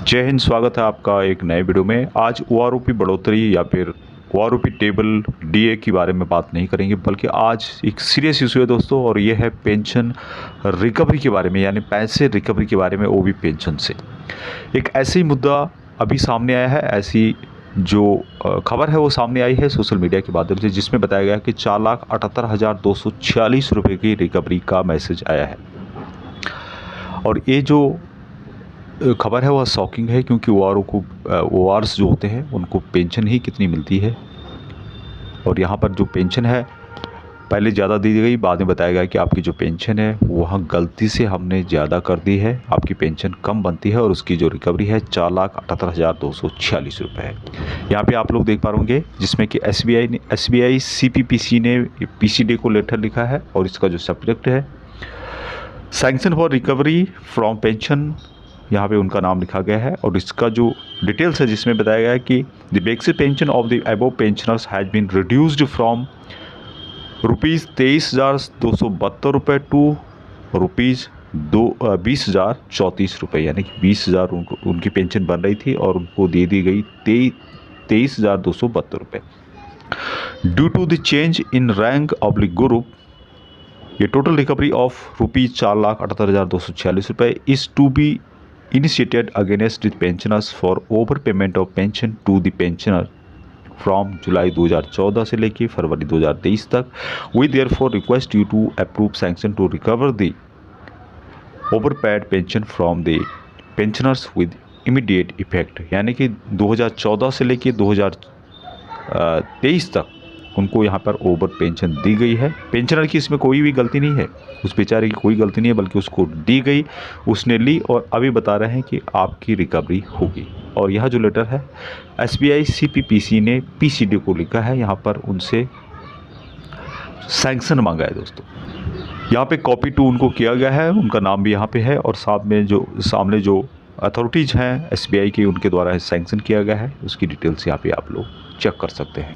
जय हिंद। स्वागत है आपका एक नए वीडियो में। आज ओआरओपी बढ़ोतरी या फिर ओआरओपी टेबल डीए के बारे में बात नहीं करेंगे, बल्कि आज एक सीरियस इशू है दोस्तों, और ये है पेंशन रिकवरी के बारे में, यानी पैसे रिकवरी के बारे में, वो भी पेंशन से। एक ऐसे ही मुद्दा अभी सामने आया है। ऐसी जो खबर है वो सामने आई है सोशल मीडिया के माध्यम से, जिसमें बताया गया कि 4,78,246 रुपये की रिकवरी का मैसेज आया है। और ये जो खबर है वह शॉकिंग है, क्योंकि ओआरस जो होते हैं उनको पेंशन ही कितनी मिलती है। और यहाँ पर जो पेंशन है पहले ज़्यादा दी गई, बाद में बताया गया कि आपकी जो पेंशन है वहाँ गलती से हमने ज़्यादा कर दी है, आपकी पेंशन कम बनती है, और उसकी जो रिकवरी है 4,78,246 रुपये है। यहाँ पे आप लोग देख पा होंगे, जिसमें कि एसबीआई सीपीपीसी ने पीसीडी को लेटर लिखा है, और इसका जो सब्जेक्ट है sanction for recovery from pension, यहाँ पे उनका नाम लिखा गया है। और इसका जो डिटेल्स है जिसमें बताया गया है कि the basic pension of the above pensioners has been reduced from ₹23,272 रुपये टू ₹20,034 यानी कि 20,000 उनकी पेंशन बन रही थी और उनको दे दी गई 23,272 रुपये। Due to the change in rank oblique group, ये टोटल रिकवरी ऑफ ₹4,78,246 रुपये is to be initiated against the pensioners for overpayment of pension to the pensioner from जुलाई 2014 से लेकर फरवरी 2023 तक। We therefore request you to approve sanction to recover the overpaid pension from the pensioners with immediate effect। यानी कि 2014 से लेकर 2023 तक उनको यहाँ पर ओवर पेंशन दी गई है। पेंशनर की इसमें कोई भी गलती नहीं है, उस बेचारे की कोई गलती नहीं है, बल्कि उसको दी गई, उसने ली, और अभी बता रहे हैं कि आपकी रिकवरी होगी। और यह जो लेटर है एसबीआई सीपीपीसी ने पीसीडी को लिखा है, यहाँ पर उनसे सैंक्शन मांगा है दोस्तों। यहाँ पे कॉपी टू उनको किया गया है, उनका नाम भी यहाँ पे है, और सामने जो अथॉरिटीज़ हैं एसबीआई की, उनके द्वारा सैंक्शन किया गया है, उसकी डिटेल्स यहाँ पे आप लोग चेक कर सकते हैं।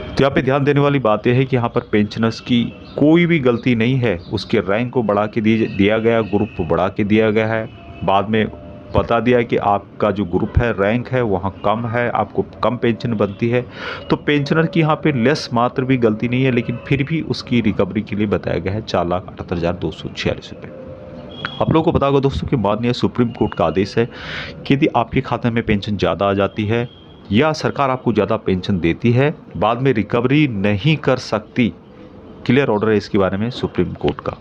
तो यहाँ पे ध्यान देने वाली बात यह है कि यहाँ पर पेंशनर्स की कोई भी गलती नहीं है, उसके रैंक को बढ़ा के दिया गया, ग्रुप को बढ़ा के दिया गया है, बाद में बता दिया कि आपका जो ग्रुप है, रैंक है, वहाँ कम है, आपको कम पेंशन बनती है। तो पेंशनर की यहाँ पे लेस मात्र भी गलती नहीं है, लेकिन फिर भी उसकी रिकवरी के लिए बताया गया है 4,78,246 रुपये। आप लोगों को पता होगा दोस्तों कि माननीय सुप्रीम कोर्ट का आदेश है कि यदि आपके खाते में पेंशन ज़्यादा आ जाती है या सरकार आपको ज़्यादा पेंशन देती है, बाद में रिकवरी नहीं कर सकती। क्लियर ऑर्डर है इसके बारे में सुप्रीम कोर्ट का।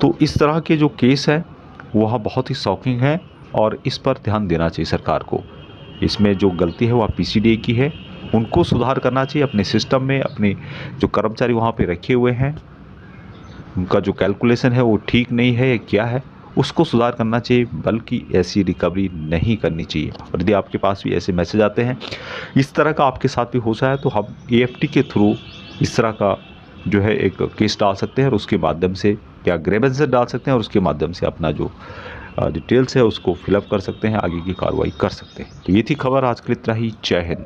तो इस तरह के जो केस हैं वह बहुत ही शॉकिंग है, और इस पर ध्यान देना चाहिए सरकार को। इसमें जो गलती है वह पीसीडी की है, उनको सुधार करना चाहिए अपने सिस्टम में। अपने जो कर्मचारी वहाँ पे रखे हुए हैं, उनका जो कैलकुलेशन है वो ठीक नहीं है, क्या है, उसको सुधार करना चाहिए, बल्कि ऐसी रिकवरी नहीं करनी चाहिए। और यदि आपके पास भी ऐसे मैसेज आते हैं, इस तरह का आपके साथ भी हो सकता है, तो हम एएफटी के थ्रू इस तरह का जो है एक केस डाल सकते हैं, और उसके माध्यम से या ग्रेवेंस डाल सकते हैं, और उसके माध्यम से अपना जो डिटेल्स है उसको फिलअप कर सकते हैं, आगे की कार्रवाई कर सकते हैं। तो ये थी खबर आज के लिए। इतना ही। जय हिंद।